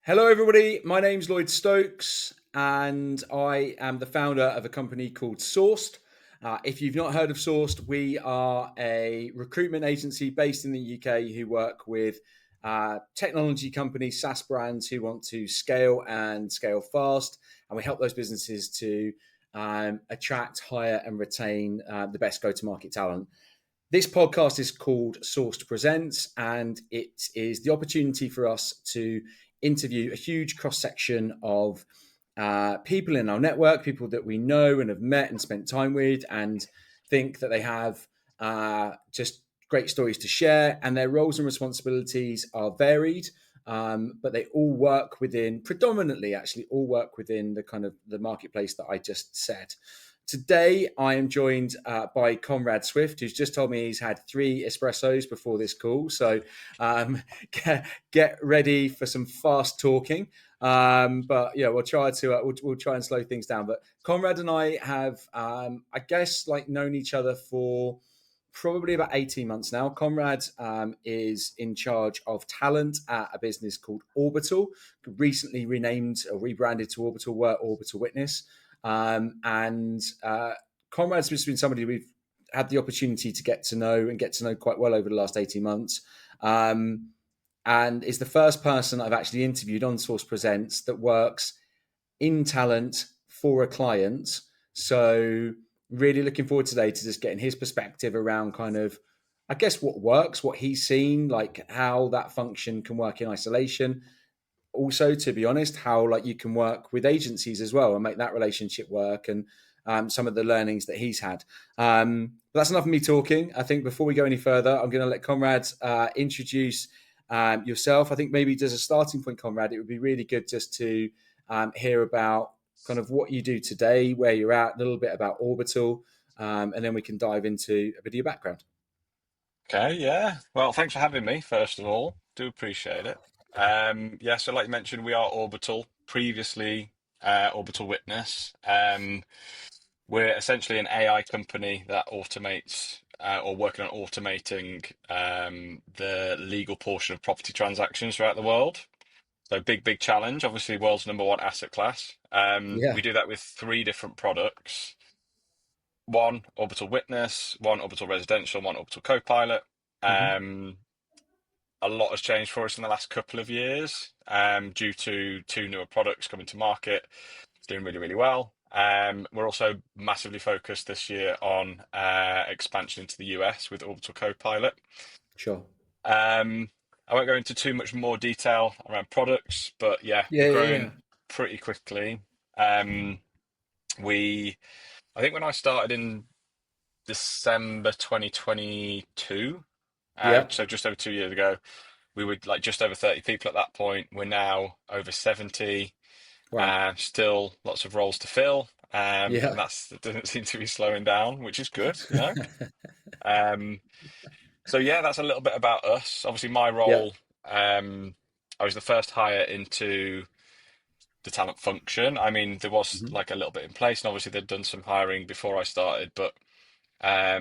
Hello, everybody. My name's Lloyd Stokes, and I am the founder of a company called Sourced. If you've not heard of Sourced, we are a recruitment agency based in the UK who work with technology companies, SaaS brands who want to scale and scale fast. And we help those businesses to attract, hire, and retain the best go-to-market talent. This podcast is called Sourced Presents, and it is the opportunity for us to interview a huge cross-section of people in our network, people that we know and have met and spent time with, and think that they have just great stories to share. And their roles and responsibilities are varied, but they all work within, predominantly actually all work within the kind of the marketplace that I just said. Today, I am joined by Conrad Swift, who's just told me he's had 3 espressos before this call. So get ready for some fast talking. But yeah, we'll try and slow things down. But Conrad and I have, I guess, known each other for probably about 18 months now. Conrad is in charge of talent at a business called Orbital, recently renamed or rebranded to Orbital. We're Orbital Witness. And Conrad's just been somebody we've had the opportunity to get to know quite well over the last 18 months. And is the first person I've actually interviewed on Source Presents that works in talent for a client. So really looking forward today to just getting his perspective around kind of, I guess, what works, what he's seen, like how that function can work in isolation. Also, to be honest, how you can work with agencies as well and make that relationship work, and some of the learnings that he's had. But that's enough of me talking. I think before we go any further, I'm going to let Conrad introduce yourself. I think maybe as a starting point, Conrad, it would be really good just to hear about kind of what you do today, where you're at, a little bit about Orbital, and then we can dive into a bit of your background. Okay, yeah. Well, thanks for having me, first of all. Do appreciate it. So like you mentioned, we are Orbital, previously Orbital Witness. We're essentially an AI company that automates or working on automating the legal portion of property transactions throughout the world. So big challenge, obviously world's number one asset class. Yeah. We do that with 3 different products. One Orbital Witness, one Orbital Residential, one Orbital Copilot. Mm-hmm. Um, a lot has changed for us in the last couple of years due to 2 newer products coming to market. It's doing really well. We're also massively focused this year on expansion into the US with Orbital Copilot. Sure. I won't go into too much more detail around products, but yeah, we're Yeah. growing pretty quickly. Um, I think when I started in December 2022, Yeah. so just over 2 years ago, we were just over 30 people at that point. We're now over 70. Wow. Still lots of roles to fill. And Yeah. that doesn't seem to be slowing down, which is good. Um, so yeah, that's a little bit about us. Obviously, my Yeah. role, I was the first hire into the talent function. I mean, there was Mm-hmm. a little bit in place, and obviously they'd done some hiring before I started, but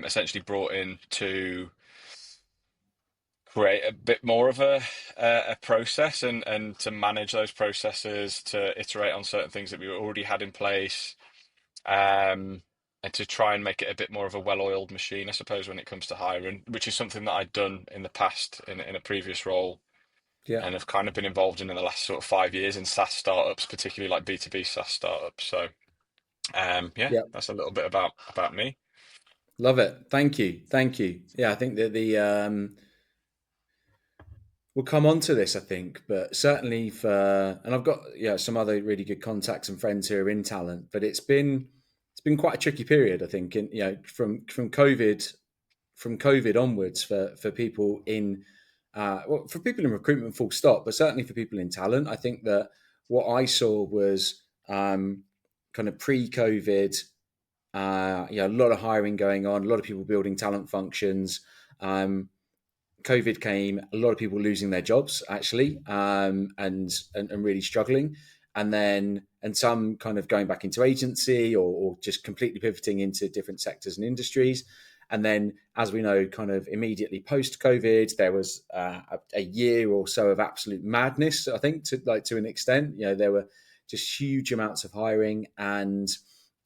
essentially brought in to create a bit more of a process and to manage those processes, to iterate on certain things that we already had in place, um, and to try and make it a bit more of a well-oiled machine, I suppose, when it comes to hiring, which is something that I'd done in the past in a previous role Yeah. and have kind of been involved in the last sort of 5 years in SaaS startups, particularly like B2B SaaS startups. So yeah, Yeah. that's a little bit about me. Love it. Thank you. Thank you. Yeah, I think that we'll come on to this, I think, but certainly and I've got some other really good contacts and friends who are in talent, but it's been quite a tricky period, I think, in from COVID onwards for people in for people in recruitment, full stop, but certainly for people in talent. I think that what I saw was kind of pre-COVID. A lot of hiring going on, a lot of people building talent functions. COVID came, a lot of people losing their jobs actually, and really struggling, and some kind of going back into agency or just completely pivoting into different sectors and industries. And then, as we know, kind of immediately post COVID, there was a year or so of absolute madness. I think to an extent, there were just huge amounts of hiring, and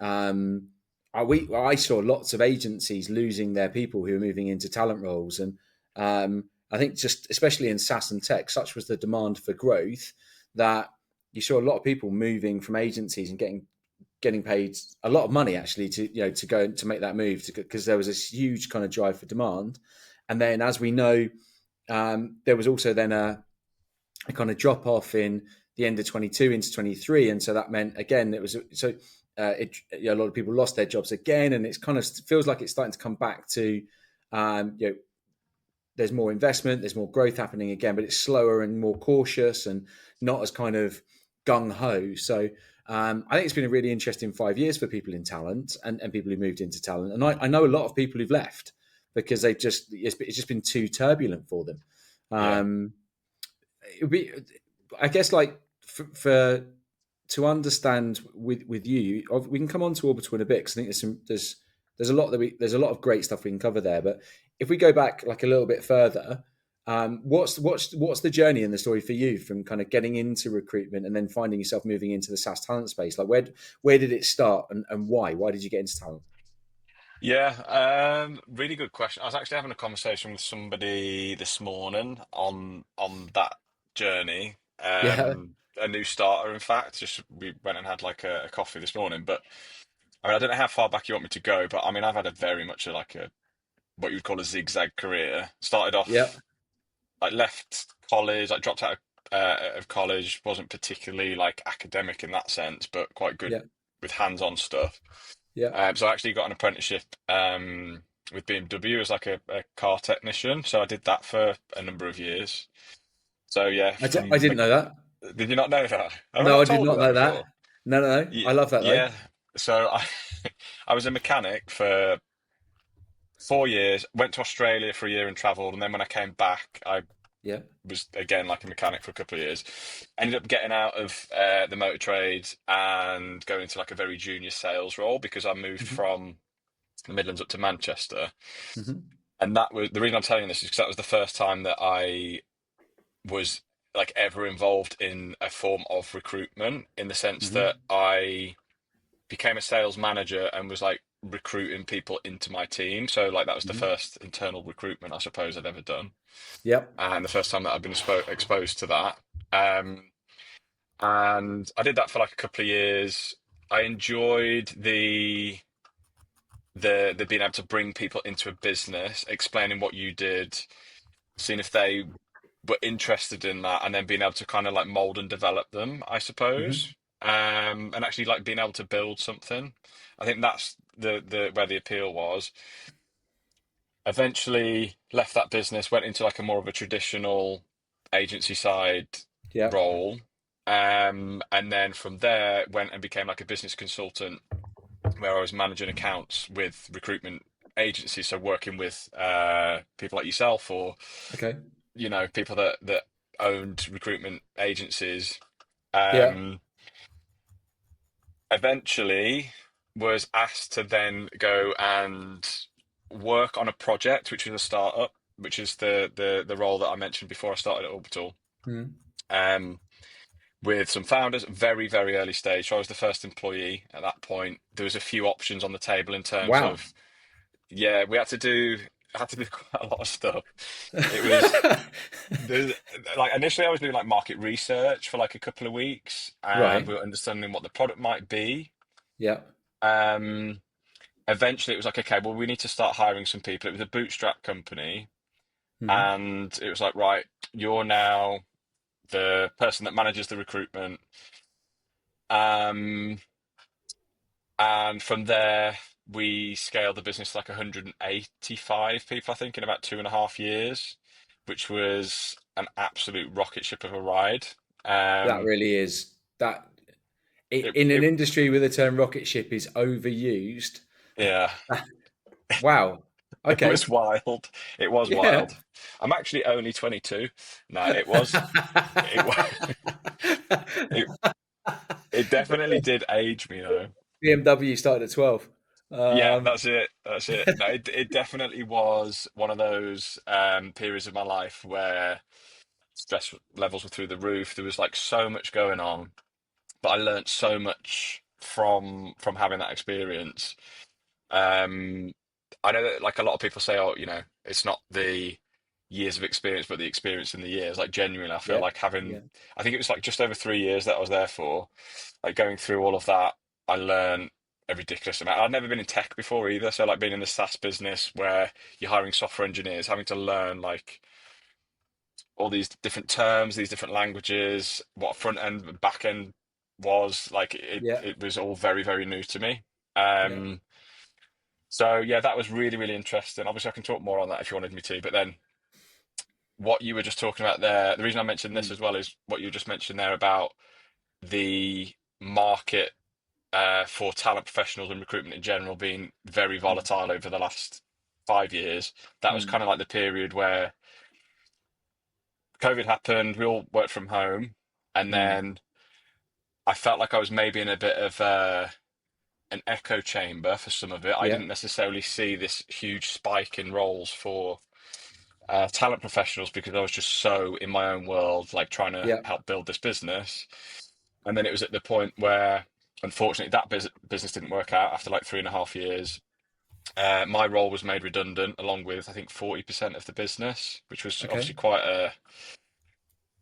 I saw lots of agencies losing their people who were moving into talent roles, and I think just especially in SaaS and tech, such was the demand for growth that you saw a lot of people moving from agencies and getting paid a lot of money actually to go to make that move, because there was this huge kind of drive for demand. And then, as we know, there was also then a kind of drop off in the end of 22 into 23, and so that meant again it was so a lot of people lost their jobs again, and it's kind of feels like it's starting to come back to there's more investment, there's more growth happening again, but it's slower and more cautious and not as kind of gung ho. So I think it's been a really interesting 5 years for people in talent and people who moved into talent. And I know a lot of people who've left because it's just been too turbulent for them. Yeah. It would be, I guess, like for to understand with you, we can come on to Orbital in a bit because I think there's a lot there's a lot of great stuff we can cover there. But if we go back like a little bit further, what's the journey in the story for you from kind of getting into recruitment and then finding yourself moving into the SaaS talent space? Like where did it start and why? Why did you get into talent? Yeah, really good question. I was actually having a conversation with somebody this morning on that journey. Yeah, A new starter, in fact. Just we went and had like a coffee this morning. But I mean, I don't know how far back you want me to go, but I mean, I've had a very much like a what you'd call a zigzag career. Started yeah, off like left college, like dropped out of college. Wasn't particularly like academic in that sense, but quite good yeah, with hands-on stuff. yeah. So I actually got an apprenticeship with BMW as like a car technician. So I did that for a number of years. So yeah, I from didn't know that. did you not know that? Have I No, I not did told you not that know that. before? No, no, no. I Yeah, love that though. yeah. So I I was a mechanic for 4 years. Went to Australia for a year and travelled, and then when I came back, I Yeah. was again like a mechanic for a couple of years. Ended up getting out of the motor trade and going into like a very junior sales role because I moved Hmm. from the Midlands up to Manchester. Hmm. And that was the reason I'm telling you this is because that was the first time that I was like ever involved in a form of recruitment in the sense Hmm. that I became a sales manager and was like recruiting people into my team. So like that was the Hmm. first internal recruitment I suppose I'd ever done, Yep. and the first time that I've been exposed to that. Um, and I did that for like a couple of years. I enjoyed the being able to bring people into a business, explaining what you did, seeing if they were interested in that, and then being able to kind of like mold and develop them, I Hmm. suppose. And actually like being able to build something. I think that's the where the appeal was. Eventually left that business, went into like a more of a traditional agency side Yep. role. And then from there went and became like a business consultant where I was managing accounts with recruitment agencies, so working with people like yourself or Okay. people that owned recruitment agencies. Yeah. Um, Eventually, was asked to then go and work on a project, which was a startup, which is the role that I mentioned before I started at Orbital. Mm. Um, with some founders, very, very early stage. So I was the first employee at that point. There was a few options on the table in terms Wow. of, yeah, we had to do quite a lot of stuff. It was there's like initially I was doing like market research for like a couple of weeks and Right. we were understanding what the product might be. Yeah. Um, Eventually it was like, okay, well we need to start hiring some people. It was a bootstrap company Hmm. and it was like, right, you're now the person that manages the recruitment. Um, And from there, we scaled the business to like 185 people, I think, in about 2.5 years, which was an absolute rocket ship of a ride. That Um, really is that it, in an it, industry where the term rocket ship is overused. yeah, Wow. it Okay. was wild. It was Yeah. wild. I'm actually only 22. No, it was, it, it definitely did age me though. BMW started at 12. Yeah, Um, that's it. That's it. No, it definitely was one of those periods of my life where stress levels were through the roof. There was like so much going on, but I learned so much from having that experience. Um, I know that like a lot of people say, oh, it's not the years of experience, but the experience in the years. Like genuinely, I feel yeah, like having, yeah, I think it was like just over 3 years that I was there for, like going through all of that, I learned a ridiculous amount. I'd never been in tech before either. So like being in the SaaS business where you're hiring software engineers, having to learn like all these different terms, these different languages, what front end and back end was, like yeah, it was all very, very new to me. yeah. Um, so yeah, that was really, really interesting. Obviously, I can talk more on that if you wanted me to. But then, what you were just talking about there, the reason I mentioned this Mm, as well is what you just mentioned there about the market for talent professionals and recruitment in general being very mm, volatile over the last 5 years. That was mm, kind of like the period where COVID happened. We all worked from home, and mm. then I felt like I was maybe in a bit of an echo chamber for some of it. I Yeah, didn't necessarily see this huge spike in roles for talent professionals because I was just so in my own world, like trying to yeah. help build this business. And then it was at the point where, unfortunately, that business didn't work out after like 3.5 years. My role was made redundant, along with I think 40% of the business, which was Okay. obviously quite a.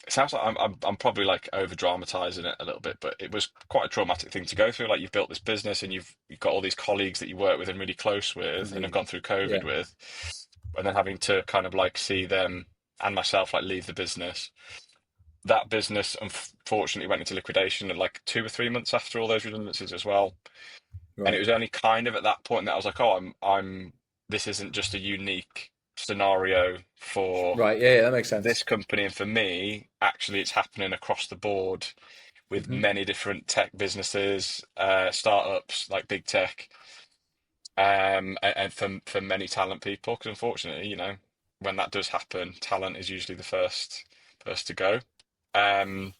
It sounds like I'm probably like over dramatizing it a little bit, but it was quite a traumatic thing to go through. Like you've built this business and you've got all these colleagues that you work with and really close with and have Amazing. gone through COVID Yeah. with, and then having to kind of like see them and myself like leave the business. That business unfortunately went into liquidation like 2 or 3 months after all those redundancies as well. And it Right. was only kind of at that point that I was like, oh, I'm this isn't just a unique scenario for Right. Yeah, yeah, that makes sense. this company and for me. Actually, it's happening across the board with Hmm. many different tech businesses, startups like big tech, and for many talent people. Because unfortunately, when that does happen, talent is usually the first to go. Um,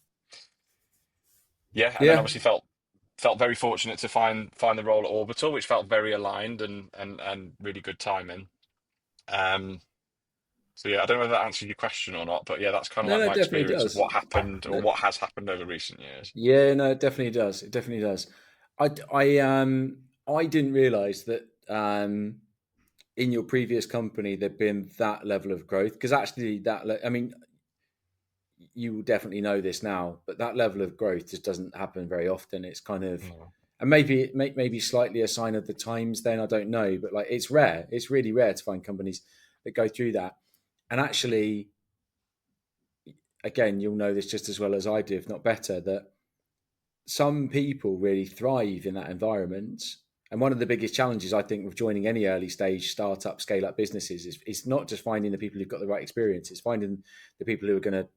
yeah, and then Yeah. obviously felt very fortunate to find the role at Orbital, which felt very aligned and really good timing. Um, so yeah, I don't know whether that answered your question or not, but yeah, that's kind of No, like no, it my definitely experience of does. what happened or No, what has happened over recent years. yeah, no, it definitely does. It definitely does. I didn't realize that in your previous company there'd been that level of growth because actually I mean, you will definitely know this now, but that level of growth just doesn't happen very often. It's kind of, No. and maybe maybe slightly a sign of the times. Then I don't know, but like it's rare. It's really rare to find companies that go through that. And actually, again, you'll know this just as well as I do, if not better, that some people really thrive in that environment. And one of the biggest challenges I think with joining any early stage startup, scale up businesses is it's not just finding the people who've got the right experience, it's finding the people who are going to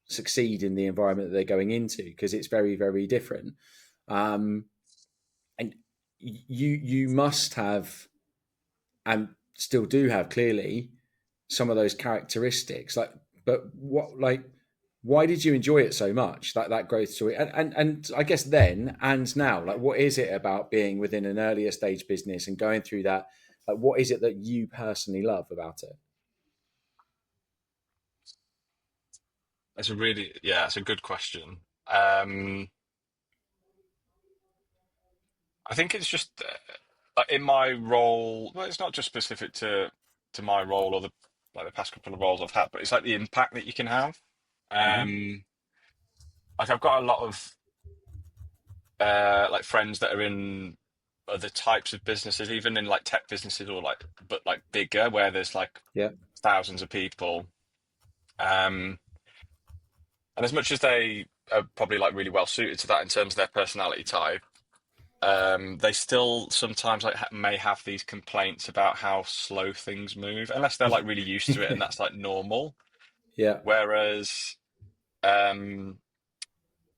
succeed in the environment that they're going into because it's very, very different. Um, and you must have and still do have clearly some of those characteristics. Like, but what like why did you enjoy it so much? That growth story, and I guess then and now, like, what is it about being within an earlier stage business and going through that? Like, what is it that you personally love about it? It's a good question. Um, I think it's just like in my role. Well, it's not just specific to my role or the past couple of roles I've had, but it's like the impact that you can have. Hmm. Um, like I've got a lot of like friends that are in other types of businesses, even in like tech businesses or like but like bigger, where there's like Yeah. thousands of people. Um, and as much as they are probably like really well suited to that in terms of their personality type, they still sometimes like may have these complaints about how slow things move, unless they're like really used to it and that's like normal. Yeah. Whereas, um,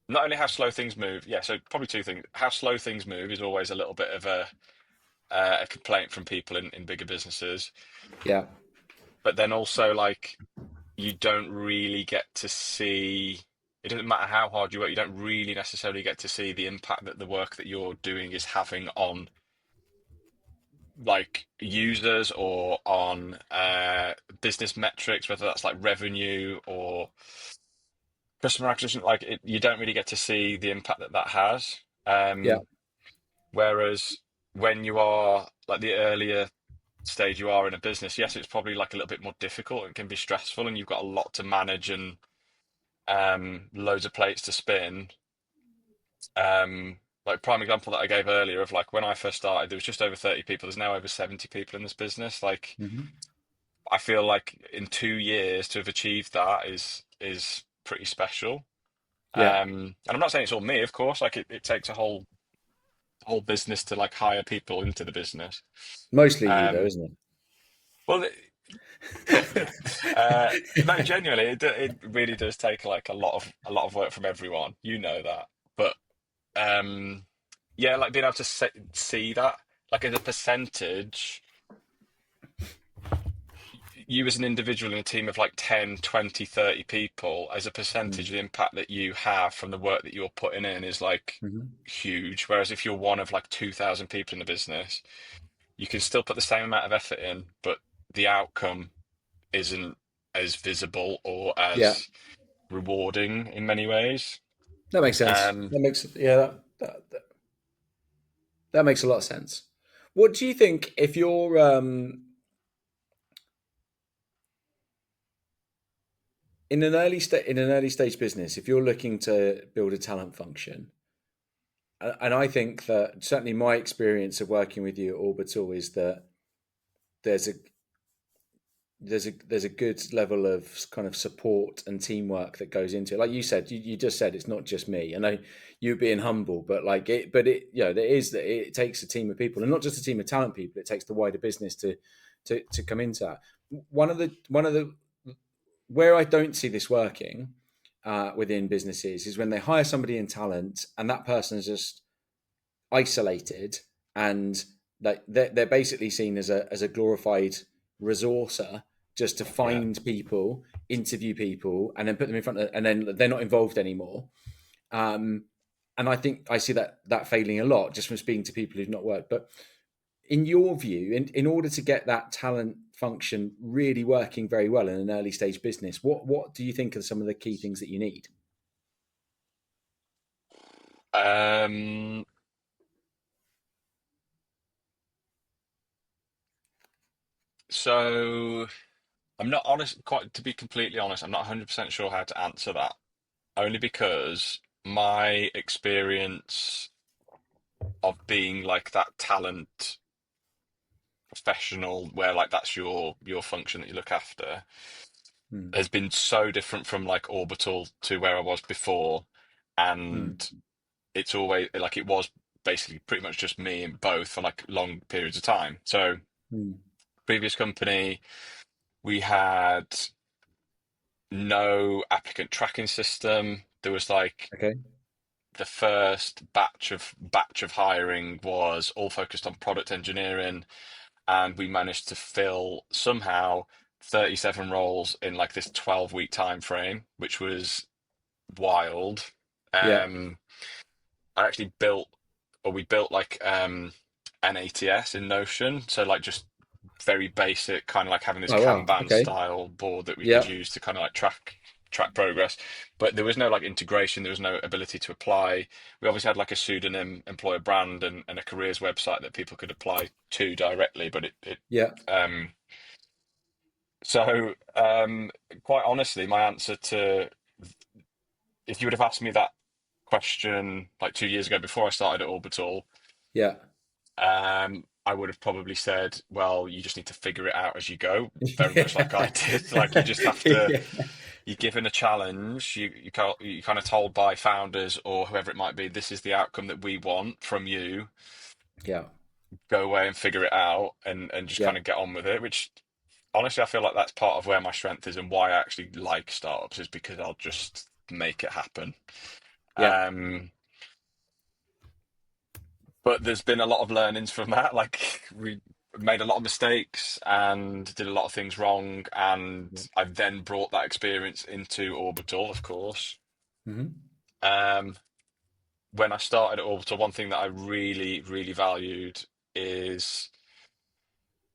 not only how slow things move, yeah, so probably two things. How slow things move is always a little bit of a complaint from people in bigger businesses, Yeah. but then also like you don't really get to see. It doesn't matter how hard you work, you don't really necessarily get to see the impact that the work that you're doing is having on like users or on business metrics, whether that's like revenue or customer acquisition, like you don't really get to see the impact that that has. Yeah. Whereas when you are like the earlier stage you are in a business, yes, it's probably like a little bit more difficult and can be stressful, and you've got a lot to manage and loads of plates to spin. Like prime example that I gave earlier of like when I first started, there was just over 30 people. There's now over 70 people in this business. Like Hmm. I feel like in 2 years to have achieved that is pretty special. Yeah. And I'm not saying it's all me, of course. Like it takes a whole business to like hire people into the business. Mostly you though, Um, isn't well, uh, no, genuinely, it really does take like a lot of work from everyone. You know that, but um, yeah, like being able to see that like as a percentage, you as an individual in a team of like 10, 20, 30 people, as a it? percentage, the impact that you have from the work that you're putting in is like Mm-hmm. huge. Whereas if you're one of like 2,000 people in the business, you can still put the same amount of effort in, but the outcome isn't as visible or Yeah. as rewarding in many ways. That makes sense. Um, That makes yeah, that makes a lot of sense. What do you think if you're in an early stage business, if you're looking to build a talent function, and I think that certainly my experience of working with you at Orbital is that there's a there's a good level of kind of support and teamwork that goes into it. Like you said, you just said it's not just me. I know you being humble, but there is that it takes a team of people, and not just a team of talent people. It takes the wider business to come into that. One of the where I don't see this working within businesses is when they hire somebody in talent and that person is just isolated, and like they're basically seen as a glorified resourcer just to yeah. find people, interview people, and then put them in front of, and then they're not involved anymore. Um, and I think I see that failing a lot just from speaking to people who've not worked. But in your view, in order to get that talent function really working very well in an early stage business, what do you think are some of the key things that you need? Um, so I'm not honest, quite to be completely honest, I'm not 100% sure how to answer that. Only because my experience of being like that talent professional where like that's your function that you look after Hmm. has been so different from like Orbital to where I was before. Hmm. And it's always like it was basically pretty much just me in both for like long periods of time. So Hmm. previous company, we had no applicant tracking system. There was like Okay. the first batch of hiring was all focused on product engineering, and we managed to fill somehow 37 roles in like this 12-week time frame, which was wild. Yeah. Um, I actually built, or we built like an ATS in Notion, so like just very basic, kind of like having this Oh wow. Kanban Okay. style board that we could Yeah. use to kind of like track progress. But there was no like integration, there was no ability to apply. We obviously had like a pseudonym employer brand and a careers website that people could apply to directly, but it Yeah. um so quite honestly, my answer to if you would have asked me that question like 2 years ago before I started at Orbital, Yeah. I would have probably said, well, you just need to figure it out as you go, very much like I Yeah. did. Like you just have to, Yeah. you're given a challenge, you kind of told by founders or whoever it might be, this is the outcome that we want from you. Yeah. Go away and figure it out and just Yeah. kind of get on with it, which honestly I feel like that's part of where my strength is and why I actually like startups is because I'll just make it happen. Yeah. Um, but there's been a lot of learnings from that. Like we made a lot of mistakes and did a lot of things wrong, and I've then brought that experience into Orbital, of course. Hmm. Um, when I started at Orbital, one thing that I really, really valued is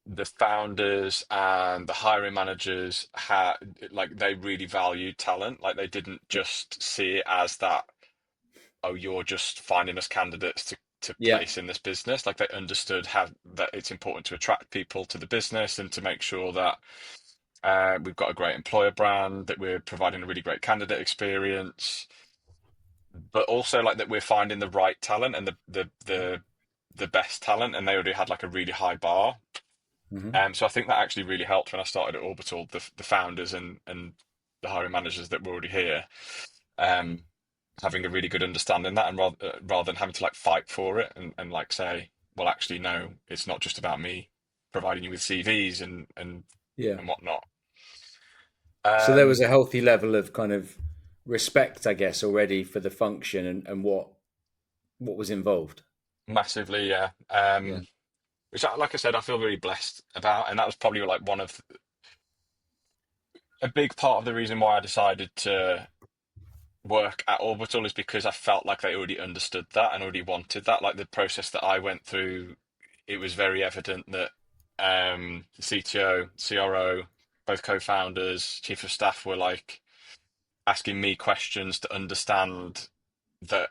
the founders and the hiring managers had, like, they really valued talent. Like, they didn't just see it as that, oh, you're just finding us candidates to Yeah. place in this business. Like, they understood how that it's important to attract people to the business and to make sure that we've got a great employer brand, that we're providing a really great candidate experience, but also like that we're finding the right talent and the best talent, and they already had like a really high bar. Hmm. So I think that actually really helped when I started at Orbital, the founders and the hiring managers that were already here, um, having a really good understanding of that, and rather than having to like fight for it and like say, well, actually, no, it's not just about me providing you with CVs Yeah. and whatnot. So there was Um, a healthy level of kind of respect, I guess, already for the function and what was involved. Massively, yeah. Yeah. Which, like I said, I feel very blessed about, and that was probably like one of a big part of the reason why I decided to work at Orbital is because I felt like they already understood that and already wanted that. Like the process that I went through, it was very evident that the CTO, CRO, both co-founders, chief of staff were like asking me questions to understand that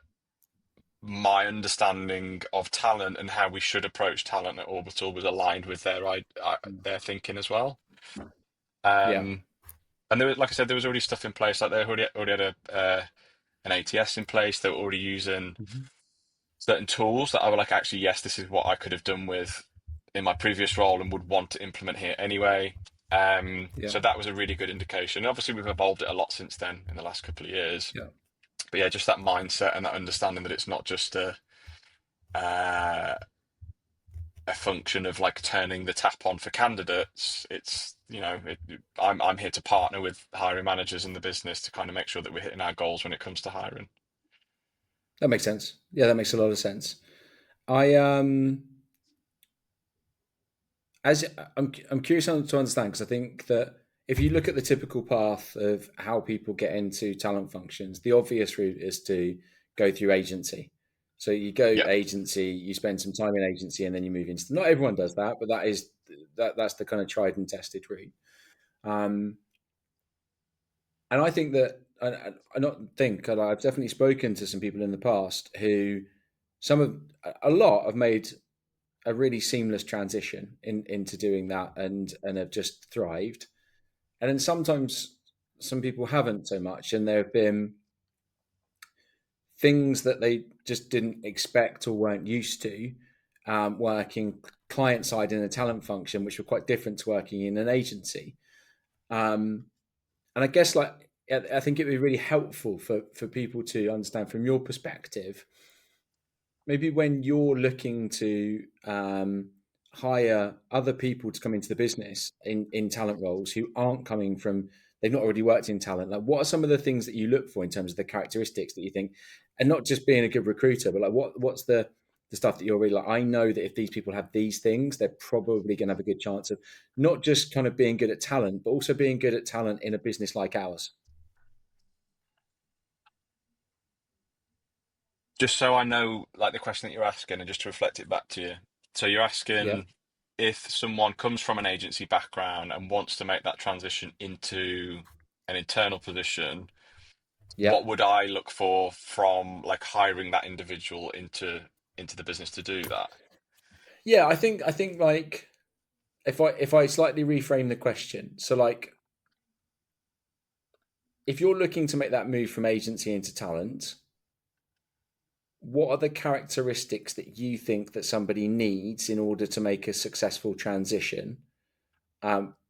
my understanding of talent and how we should approach talent at Orbital was aligned with their thinking as well. Yeah. Um, and there was, like I said, there was already stuff in place. Like they already had an ATS in place. They were already using Hmm. certain tools that I were like, actually, yes, this is what I could have done with in my previous role and would want to implement here anyway. Yeah. So that was a really good indication. And obviously, we've evolved it a lot since then in the last couple of years. Yeah. But yeah, just that mindset and that understanding that it's not just uh, a function of like turning the tap on for candidates. It's, I'm here to partner with hiring managers in the business to kind of make sure that we're hitting our goals when it comes to hiring. That makes sense. Yeah, that makes a lot of sense. I as I'm curious to understand because I think that if you look at the typical path of how people get into talent functions, the obvious route is to go through agency. So you go Yep. agency, you spend some time in agency, and then you move into. Not everyone does that, but that's the kind of tried and tested route. Um, and I think that I not think I've definitely spoken to some people in the past who some of a lot have made a really seamless transition into doing that and have just thrived. And then sometimes some people haven't so much, and there have been things that they just didn't expect or weren't used to working client side in a talent function, which were quite different to working in an agency. Um, and I guess like I think it would be really helpful for people to understand from your perspective maybe when you're looking to hire other people to come into the business in talent roles who aren't coming from they've not already worked in talent, like what are some of the things that you look for in terms of the characteristics that you think, and not just being a good recruiter, but like what's the stuff that you're really like, I know that if these people have these things, they're probably going to have a good chance of not just kind of being good at talent, but also being good at talent in a business like ours. Just so I know, like the question that you're asking, and just to reflect it back to you. So you're Yeah. asking if someone comes from an agency background and wants to make that transition into an internal position, Yeah. what would I look for from like hiring that individual into the business to do that? Yeah, I think like if I slightly reframe the question, so like if you're looking to make that move from agency into talent, what are the characteristics that you think that somebody needs in order to make a successful transition?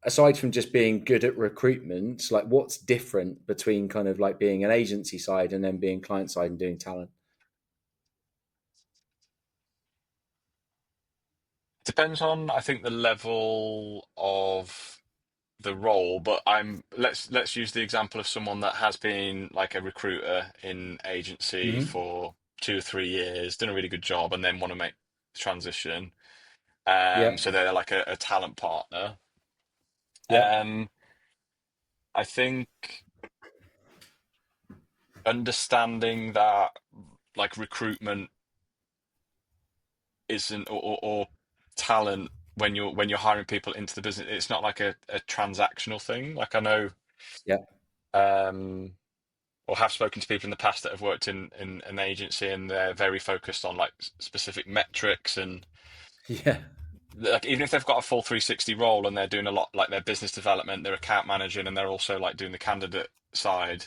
Aside from just being good at recruitment, like what's different between kind of like being an agency side and then being client side and doing talent? Depends on, I think, the level of the role, but let's use the example of someone that has been like a recruiter in agency Hmm. for 2 or 3 years, done a really good job, and then want to make the transition. Yeah, So they're like a talent partner. yeah, Um, I think understanding that like recruitment isn't or talent. when you're hiring people into the business, it's not like a transactional thing. Like I know, Yeah. um, or have spoken to people in the past that have worked in an agency, and they're very focused on like specific metrics, and Yeah. like even if they've got a full 360 role and they're doing a lot like their business development, their account managing, and they're also like doing the candidate side,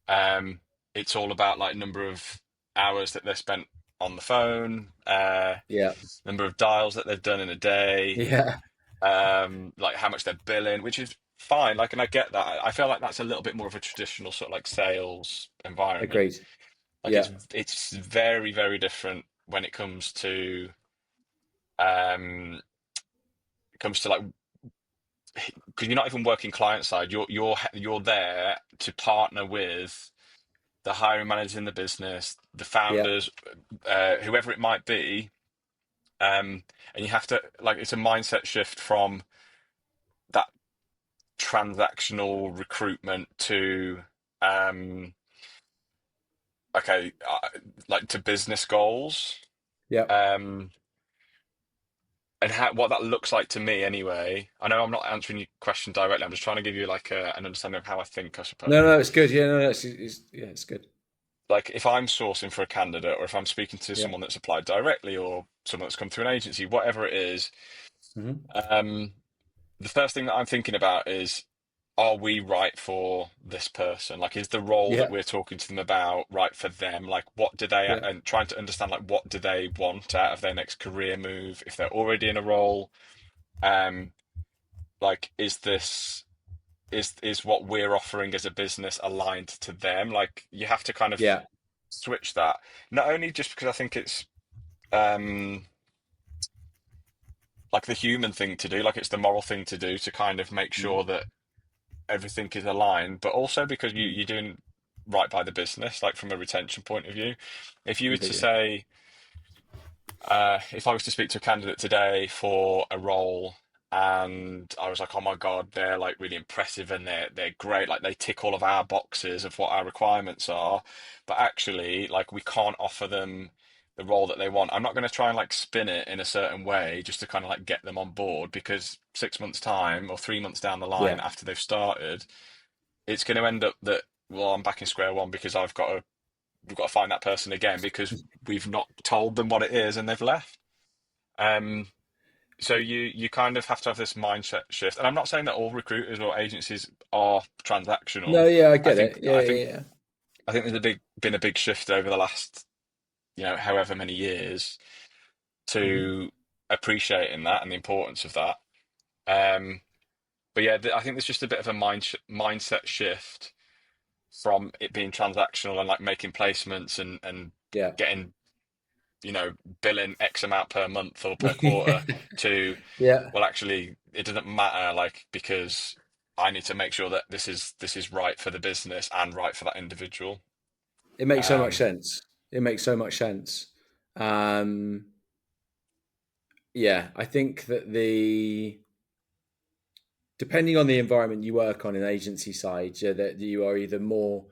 um, it's all about like number of hours that they're spent on the phone, Yeah. number of dials that they've done in a day, Yeah. like how much they're billing, which is fine. Like, and I get that. I feel like that's a little bit more of a traditional sort of like sales environment. Agreed. Like Yeah. it's very, very different when um it comes to like because you're not even working client side. You're there to partner with the hiring managers in the business, the Yeah. founders, whoever it might be. And you have to like it's a mindset shift from that transactional recruitment to um okay like to business goals, Yeah. um and how what that looks like to me anyway. I know I'm not answering your question directly, I'm just trying to give you like an understanding of how I think, I No, suppose. no, it's good. Yeah, no, no, yeah, it's good. Like if I'm sourcing for a candidate, or if I'm speaking to Yeah. someone that's applied directly, or someone that's come through an agency, whatever it is, Hmm. um the first thing that I'm thinking about is, are we right for this person? Like, is the role that Yeah. we're talking to them about right for them? Like, what do they, Yeah. and trying to understand, like, what do they want out of their next career move if they're already in a role? Um, like, is what we're offering as a business aligned to them? Like, you have to kind of Yeah. switch that, not only just because I think it's, um, like the human thing to do, like it's the moral thing to do to kind of make Mm. sure that everything is aligned, but also because Mm. you're doing right by the business, like from a retention point of view. If you were to Completely. say, if I was to speak to a candidate today for a role and I was like, oh my God, they're like really impressive and they're great, like they tick all of our boxes of what our requirements are, but actually like we can't offer them the role that they want. I'm not going to try and like spin it in a certain way just to kind of like get them on board, because 6 months time or 3 months down the line Yeah. after they've started, it's going to end up that, well, I'm back in square one because we've got to find that person again because we've not told them what it is and they've left. Um, so you kind of have to have this mindset shift. And I'm not saying that all recruiters or agencies are No, transactional. yeah, I I get think it. Yeah, I yeah, think yeah. I think there's been a big shift over the last, however many years, Hmm. to appreciating that and the importance of that. Um, but yeah, I think there's just a bit of a mindset shift from it being transactional and like making placements and Yeah. getting, billing X amount per month or per quarter, to, Yeah. well, actually, it doesn't matter, like, because I need to make sure that this is right for the business and right for that individual. It makes so much Um, sense. It makes so much sense. Um, yeah, I think that depending on the environment you work on in agency side, yeah, that you are either more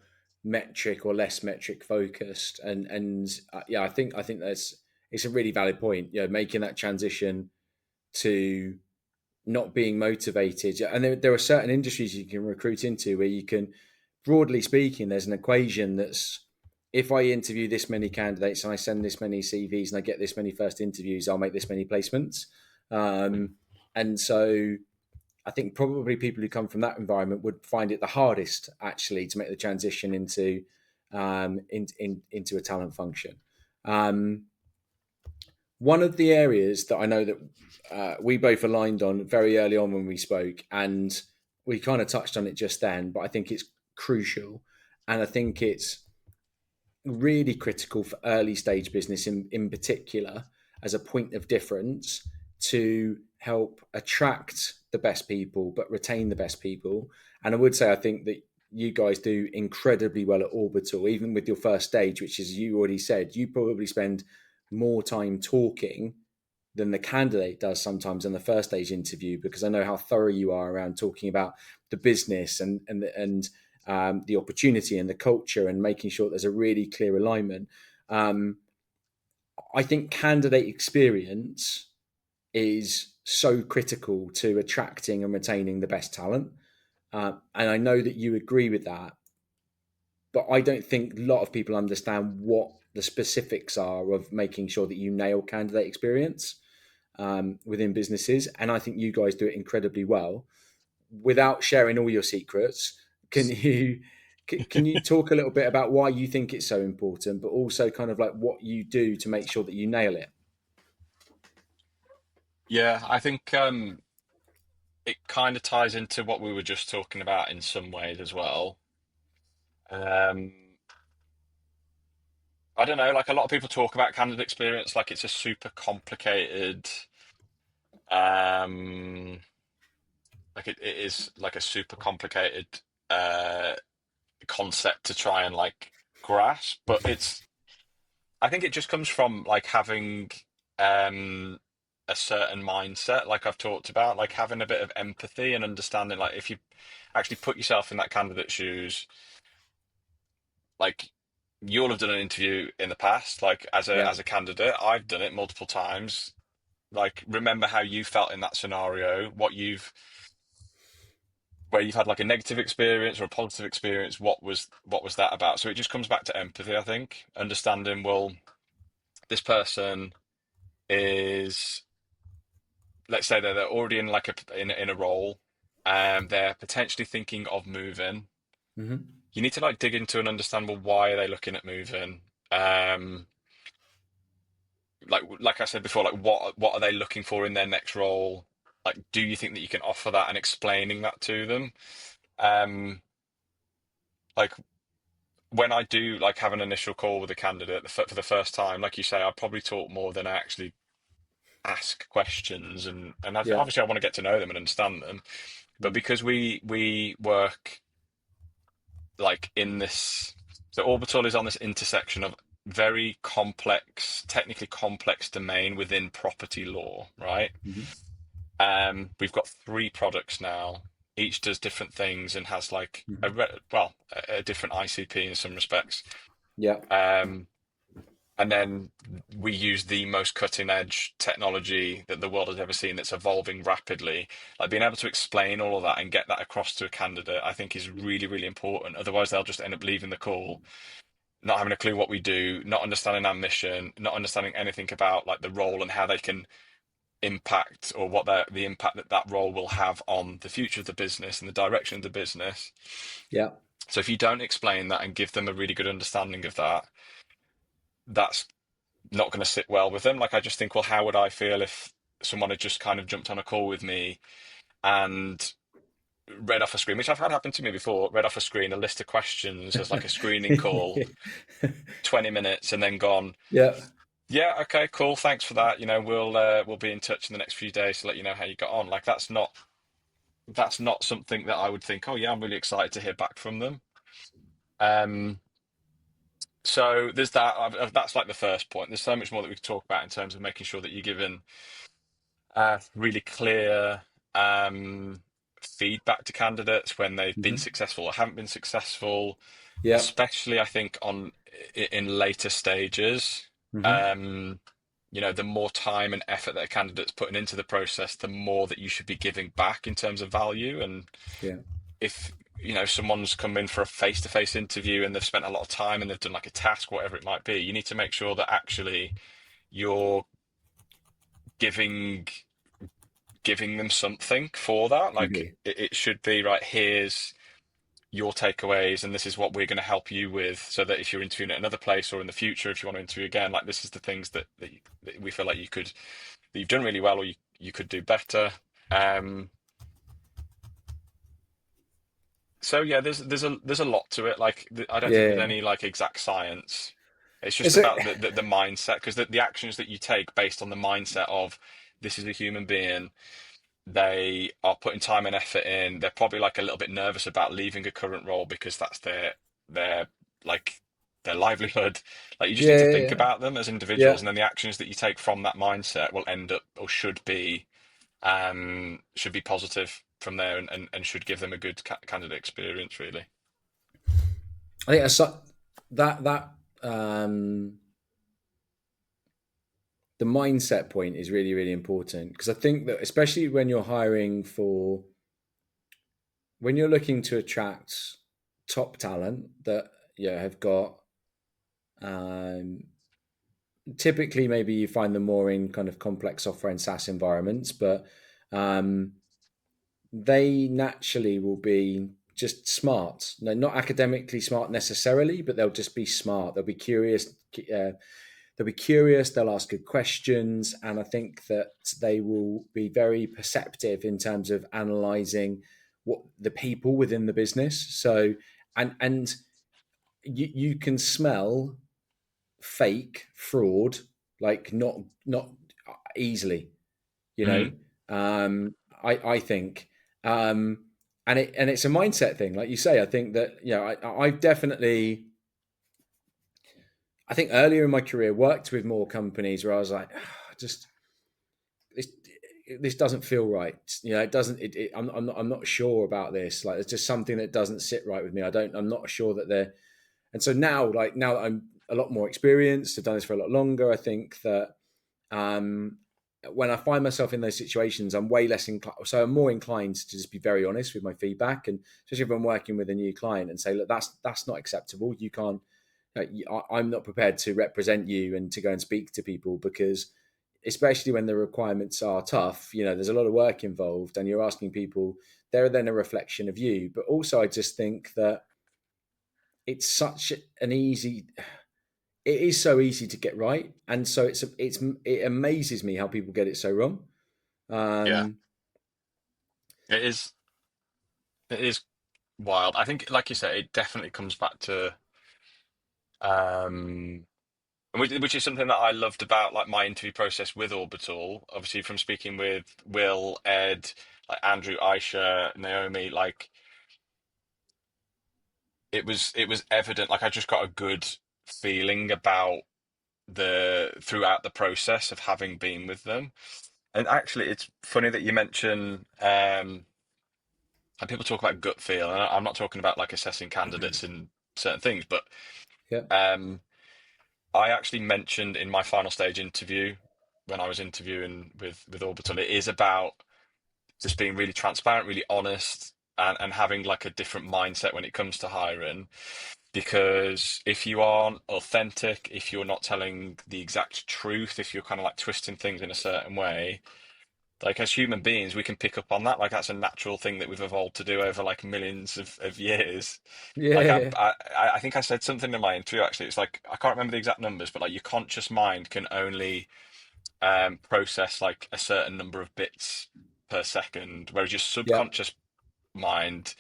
metric or less metric focused, and yeah, I think that's it's a really valid point. Yeah, making that transition to not being motivated. Yeah, and there are certain industries you can recruit into where you can, broadly speaking, there's an equation that's, if I interview this many candidates and I send this many CVs and I get this many first interviews, I'll make this many placements. Um, and so I think probably people who come from that environment would find it the hardest actually to make the transition into a talent function. Um, One of the areas that I know that we both aligned on very early on when we spoke, and we kind of touched on it just then, but I think it's crucial, and I think it's really critical for early stage business in particular as a point of difference to help attract the best people but retain the best people. And I would say I think that you guys do incredibly well at Orbital, even with your first stage, which is, you already said, you probably spend more time talking than the candidate does sometimes in the first stage interview, because I know how thorough you are around talking about the business and the opportunity and the culture and making sure there's a really clear alignment. Um, I think candidate experience is so critical to attracting and retaining the best talent. And I know that you agree with that, but I don't think a lot of people understand what the specifics are of making sure that you nail candidate experience within businesses. And I think you guys do it incredibly well. Without sharing all your secrets, can you talk a little bit about why you think it's so important, but also kind of like what you do to make sure that you nail it? Yeah, I think it kind of ties into what we were just talking about in some ways as well. Um, I don't know, like a lot of people talk about candidate experience like it's a super complicated, um, like it is like a super complicated uh, concept to try and like grasp, but I think it just comes from like having um, a certain mindset, like I've talked about, like having a bit of empathy and understanding, like if you actually put yourself in that candidate's shoes, like you'll have done an interview in the past, like Yeah. as a candidate, I've done it multiple times. Like remember how you felt in that scenario, what you've where you've had like a negative experience or a positive experience, what was that about? So it just comes back to empathy, I think. Understanding, well, this person is, let's say they're already in like in a role, they're potentially thinking of moving. Hmm. You need to like dig into and understand, well, why are they looking at moving? Um, like I said before, like what are they looking for in their next role? Like, do you think that you can offer that and explaining that to them? Um, like when I do like have an initial call with a candidate for the first time, like you say, I probably talk more than I actually ask questions, and Yeah. obviously I want to get to know them and understand them. But Mm. because we work like in this, so Orbital is on this intersection of very complex, technically complex domain within property law, right? Hmm. We've got three products now. Each does different things and has like Hmm. a different ICP in some respects. Yeah. Um, and then we use the most cutting edge technology that the world has ever seen that's evolving rapidly. Like being able to explain all of that and get that across to a candidate, I think is really, really important. Otherwise, they'll just end up leaving the call, not having a clue what we do, not understanding our mission, not understanding anything about like the role and how they can impact or what the impact that that role will have on the future of the business and the direction of the business. Yeah. So if you don't explain that and give them a really good understanding of that, that's not going to sit well with them. Like I just think, well, how would I feel if someone had just kind of jumped on a call with me and read off a screen, which I've had happen to me before, read off a screen, a list of questions as like a screening call, 20 minutes, and then gone, Yeah. yeah, okay, cool, thanks for that. You know, we'll be in touch in the next few days to let you know how you got on. Like that's not something that I would think, oh yeah, I'm really excited to hear back from them. Um, so there's that. That's like the first point. There's so much more that we could talk about in terms of making sure that you're given really clear um, feedback to candidates when they've been Hmm. successful or haven't been successful, Yeah. especially I think in later stages. Hmm. Um, you know, the more time and effort that a candidate's putting into the process, the more that you should be giving back in terms of value. And Yeah. if you know someone's come in for a face-to-face interview and they've spent a lot of time and they've done like a task, whatever it might be, you need to make sure that actually you're giving giving them something for that. Like Agree. it should be right. Here's your takeaways, and this is what we're going to help you with, so that if you're interviewing at another place or in the future, if you want to interview again, like this is the things that we feel like that you've done really well, or you could do better. Um, so yeah, there's a lot to it. Like I don't think there's Yeah. any like exact science. It's just Is it? about the mindset, because the actions that you take based on the mindset of this is a human being, they are putting time and effort in. They're probably like a little bit nervous about leaving a current role because that's their like their livelihood. Like you just need to think Yeah. about them as Yeah. individuals, and then the actions that you take from that mindset will end up or should be positive from there, and should give them a good candidate experience, really. I think that um, the mindset point is really, really important, because I think that especially when you're hiring for, when you're looking to attract top talent that have got, um, typically maybe you find them more in kind of complex software and SaaS environments, but um, they naturally will be just smart. No, not academically smart necessarily, but they'll just be smart. They'll be curious. They'll be curious. They'll ask good questions, and I think that they will be very perceptive in terms of analyzing what the people within the business. So, and you can smell fake fraud, like not easily, you know. Mm. I think, and it's a mindset thing, like you say. I think that I've definitely, I think earlier in my career worked with more companies where I was like, just this this doesn't feel right. It doesn't. I'm not sure about this. Like, it's just something that doesn't sit right with me. I'm not sure that they're. And so now, like now that I'm a lot more experienced, I've done this for a lot longer. I think that um, when I find myself in those situations, I'm way less inclined. So I'm more inclined to just be very honest with my feedback, and especially if I'm working with a new client, and say, look, that's not acceptable. You can't. I'm not prepared to represent you and to go and speak to people, because especially when the requirements are tough, there's a lot of work involved, and you're asking people. They're then a reflection of you. But also, I just think that it's such an easy it is so easy to get right, and so it amazes me how people get it so wrong. Yeah, um it is. It is wild. I think, like you say, it definitely comes back to um, which is something that I loved about like my interview process with Orbital. Obviously, from speaking with Will, Ed, like Andrew, Aisha, Naomi, like it was evident. Like I just got a good feeling about the throughout the process of having been with them. And actually, it's funny that you mention and people talk about gut feel, and I'm not talking about like assessing candidates in certain things, but yeah. um, I actually mentioned in my final stage interview when I was interviewing with Orbital, it is about just being really transparent, really honest, and having like a different mindset when it comes to hiring. Because if you aren't authentic, if you're not telling the exact truth, if you're kind of like twisting things in a certain way, like as human beings, we can pick up on that. Like that's a natural thing that we've evolved to do over like millions of years. Like Yeah. I think I said something in my interview actually. It's like I can't remember the exact numbers, but like your conscious mind can only process like a certain number of bits per second, whereas your Yeah. subconscious mind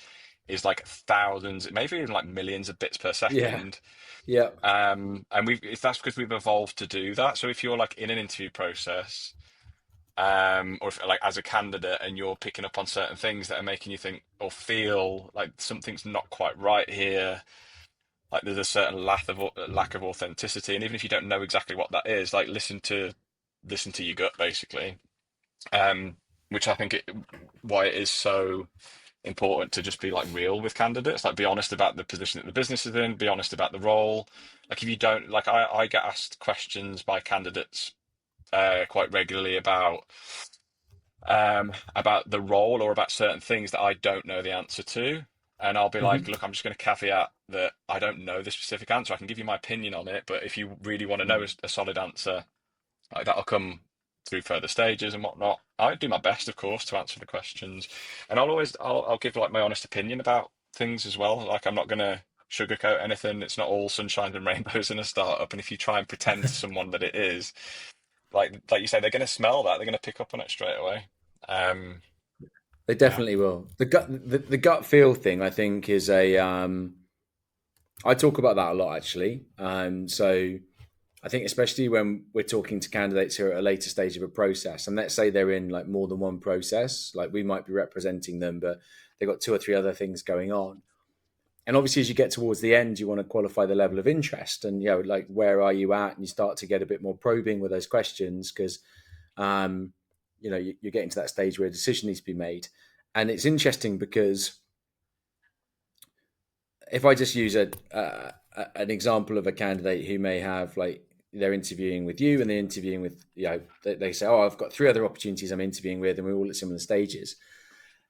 is like thousands, maybe even like millions of bits per Yeah. second. Yeah. And that's because we've evolved to do that. So if you're like in an interview process, or if, like as a candidate, and you're picking up on certain things that are making you think or feel like something's not quite right here, like there's a certain lack of authenticity, and even if you don't know exactly what that is, like listen to your gut basically. um which I think why it is so important to just be like real with candidates, like be honest about the position that the business is in, be honest about the role. Like if you don't, like I get asked questions by candidates quite regularly about the role or about certain things that I don't know the answer to. And I'll be like, Hmm. look, I'm just going to caveat that I don't know the specific answer. I can give you my opinion on it, but if you really want to know a solid answer, like that'll come through further stages and whatnot. I do my best, of course, to answer the questions, and I'll give like my honest opinion about things as well. Like I'm not going to sugarcoat anything. It's not all sunshine and rainbows in a startup. And if you try and pretend to someone that it is, like you say, they're going to smell that. They're going to pick up on it straight away. Um, They yeah. definitely will. The gut feel thing, I think, is a I talk about that a lot, actually. So I think especially when we're talking to candidates who are at a later stage of a process, and let's say they're in like more than one process, like we might be representing them, but they've got two or three other things going on. And obviously, as you get towards the end, you want to qualify the level of interest, and like where are you at, and you start to get a bit more probing with those questions, because um, you're getting to that stage where a decision needs to be made. And it's interesting because if I just use an example of a candidate who may have like they're interviewing with you and they're interviewing with, they say, oh, I've got 3 other opportunities I'm interviewing with, and we're all at similar stages.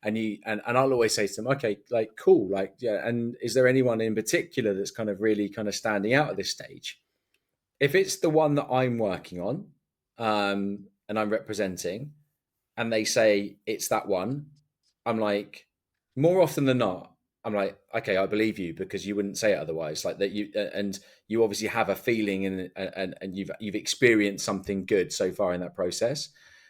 And I'll always say to them, okay, like, cool, like, yeah. And is there anyone in particular that's kind of really kind of standing out at this stage? If it's the one that I'm working on, and I'm representing, and they say it's that one, I'm like, more often than not, I'm like, okay, I believe you, because you wouldn't say it otherwise. Like that, and you obviously have a feeling, and you've experienced something good so far in that process.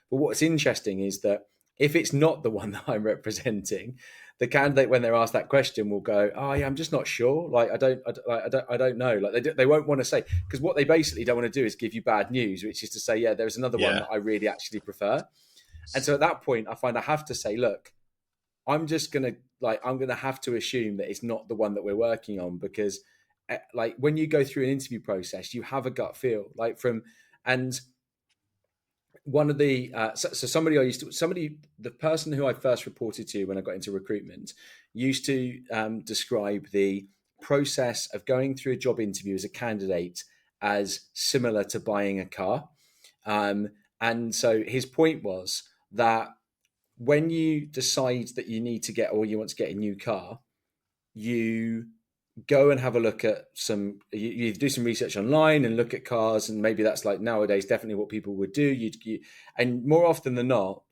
But what's interesting is that if it's not the one that I'm representing, the candidate, when they're asked that question, will go, "Oh yeah, I'm just not sure. Like I don't know. Like they won't want to say, because what they basically don't want to do is give you bad news, which is to say, yeah, there's another one Yeah. that I really actually prefer." And so at that point, I find I have to say, look, I'm gonna have to assume that it's not the one that we're working on, because like when you go through an interview process, you have a gut feel, like from, and one of the so somebody, the person who I first reported to when I got into recruitment, used to describe the process of going through a job interview as a candidate as similar to buying a car. um, and so his point was that when you decide that you need to get, or you want to get a new car, you go and have a look at you do some research online and look at cars, and maybe that's like nowadays definitely what people would do. And more often than not,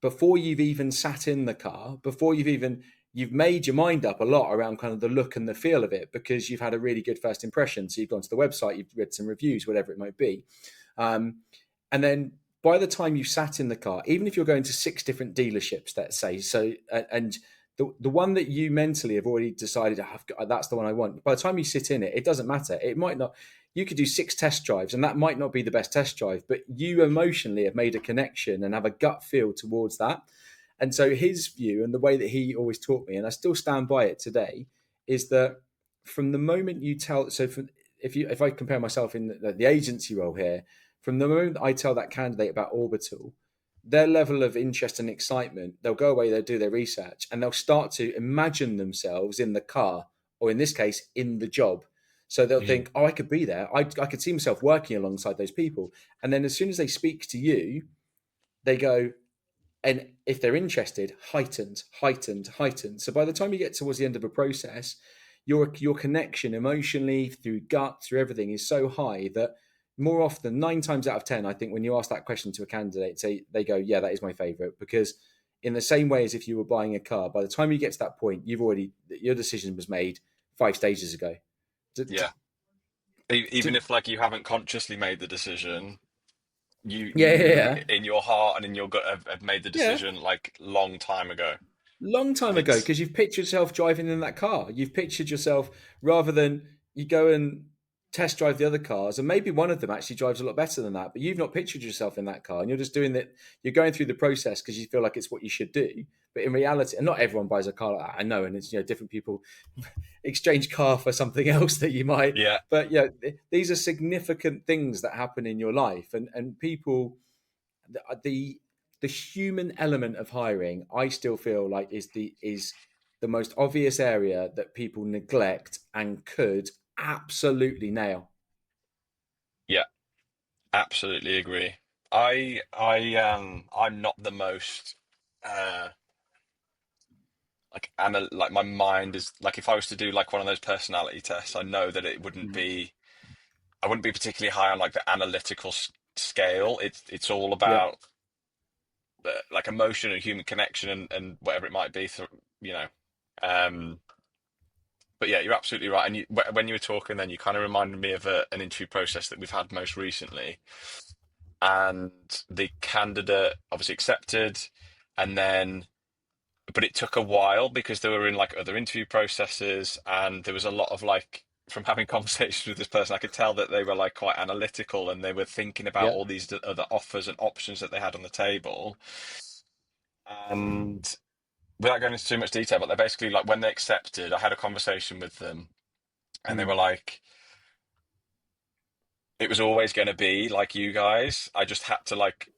before you've even sat in the car, before you've made your mind up a lot around kind of the look and the feel of it, because you've had a really good first impression. So you've gone to the website, you've read some reviews, whatever it might be. And then by the time you've sat in the car, even if you're going to 6 different dealerships, let's say, so, and the one that you mentally have already decided, that's the one I want. By the time you sit in it, it doesn't matter. It might not, you could do 6 test drives and that might not be the best test drive, but you emotionally have made a connection and have a gut feel towards that. And so his view, and the way that he always taught me, and I still stand by it today, is that from the moment you tell, so if I compare myself in the agency role here, from the moment that I tell that candidate about Orbital, their level of interest and excitement, they'll go away, they'll do their research, and they'll start to imagine themselves in the car, or in this case, in the job. So they'll Mm. think, oh, I could be there. I could see myself working alongside those people. And then as soon as they speak to you, they go, and if they're interested, heightened, heightened, heightened. So by the time you get towards the end of a process, your connection emotionally, through gut, through everything, is so high that more often, 9 times out of 10, I think when you ask that question to a candidate, they go, yeah, that is my favorite. Because in the same way as if you were buying a car, by the time you get to that point, your decision was made 5 stages ago. Yeah. Even if like you haven't consciously made the decision, Yeah, yeah, you yeah. in your heart and in your gut have made the Yeah. decision like long time ago. Long time And ago, it's because you've pictured yourself driving in that car. You've pictured yourself, rather than you go and test drive the other cars, and maybe one of them actually drives a lot better than that, but you've not pictured yourself in that car, and you're just doing that. You're going through the process because you feel like it's what you should do. But in reality, and not everyone buys a car like that, I know, and it's, different people exchange car for something else that you might. yeah, But yeah, these are significant things that happen in your life, and people, the the human element of hiring, I still feel like is the most obvious area that people neglect and could absolutely nail. yeah, absolutely agree. I'm not the most uh like my mind is like if I was to do like one of those personality tests, I know that it wouldn't Mhm. be I wouldn't be particularly high on like the analytical scale. It's all Yeah. about like emotion and human connection and whatever it might be. You know, um, but yeah, you're absolutely right. And when you were talking, then you kind of reminded me of an interview process that we've had most recently. And the candidate obviously accepted, and then but it took a while because they were in like other interview processes, and there was a lot of like from having conversations with this person, I could tell that they were like quite analytical and they were thinking about Yeah. all these other offers and options that they had on the table. And without going into too much detail, but they basically like when they accepted, I had a conversation with them, and they Mm. were like, "It was always going to be like you guys. I just had to like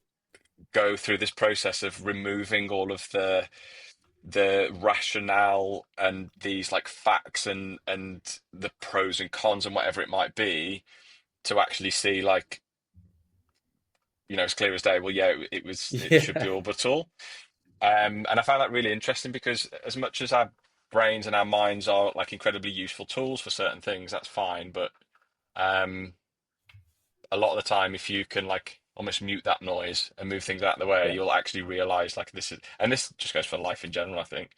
go through this process of removing all of the rationale and these like facts and the pros and cons and whatever it might be, to actually see like, as clear as day. Well, yeah, it should be Yeah. orbital. And I found that really interesting because as much as our brains and our minds are like incredibly useful tools for certain things, that's fine. But um, a lot of the time, if you can like almost mute that noise and move things out of the way, Yeah. you'll actually realize like this is, and this just goes for life in general, I think.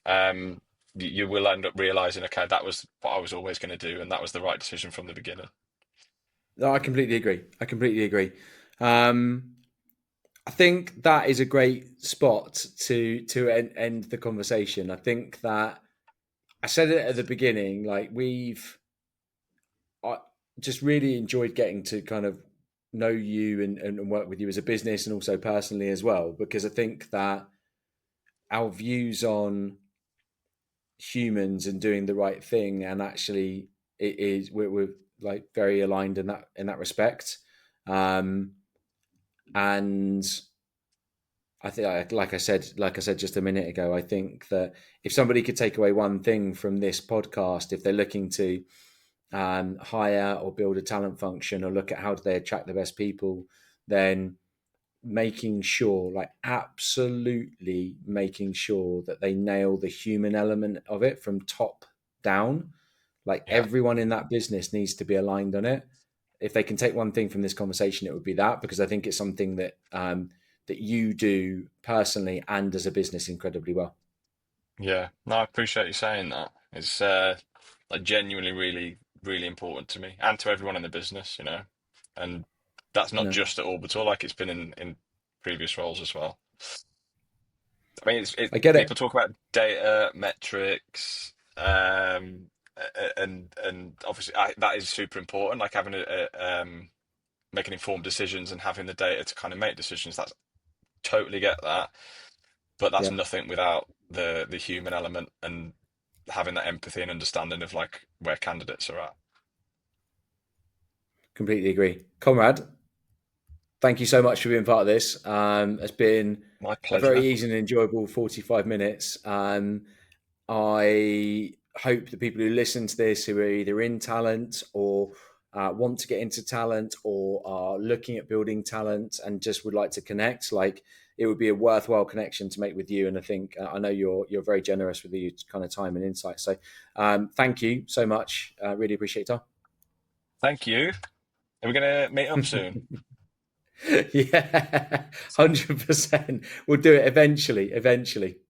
Um, you will end up realizing, okay, that was what I was always going to do, and that was the right decision from the beginning. No, I completely agree. I completely agree. Um, I think that is a great spot to end the conversation. I think that I said it at the beginning. Like I just really enjoyed getting to kind of know you and work with you as a business and also personally as well, because I think that our views on humans and doing the right thing and actually it is we're like very aligned in that respect. Um, and I think, like I said just a minute ago, I think that if somebody could take away one thing from this podcast, if they're looking to hire or build a talent function or look at how do they attract the best people, then making sure, like absolutely making sure that they nail the human element of it from top down. Like Yeah. everyone in that business needs to be aligned on it. If they can take one thing from this conversation, it would be that, because I think it's something that you do personally and as a business incredibly well. Yeah, no, I appreciate you saying that. It's like genuinely really, really important to me and to everyone in the business. And that's not No, just at Orbital, like it's been in previous roles as well. I mean, I get it. people talk about data, metrics, and obviously that is super important, like having making informed decisions and having the data to kind of make decisions. That's totally get that, but that's Yeah, nothing without the human element and having that empathy and understanding of like where candidates are at. completely agree, Conrad. Thank you so much for being part of this. It's been My a very pleasure. easy and enjoyable 45 minutes. I hope that people who listen to this, who are either in talent or want to get into talent or are looking at building talent and just would like to connect, like it would be a worthwhile connection to make with you. And I think I know you're very generous with your kind of time and insight. So thank you so much. Really appreciate your Thank you. Are we going to meet up soon? time. Yeah, 100%. We'll do it eventually. Eventually.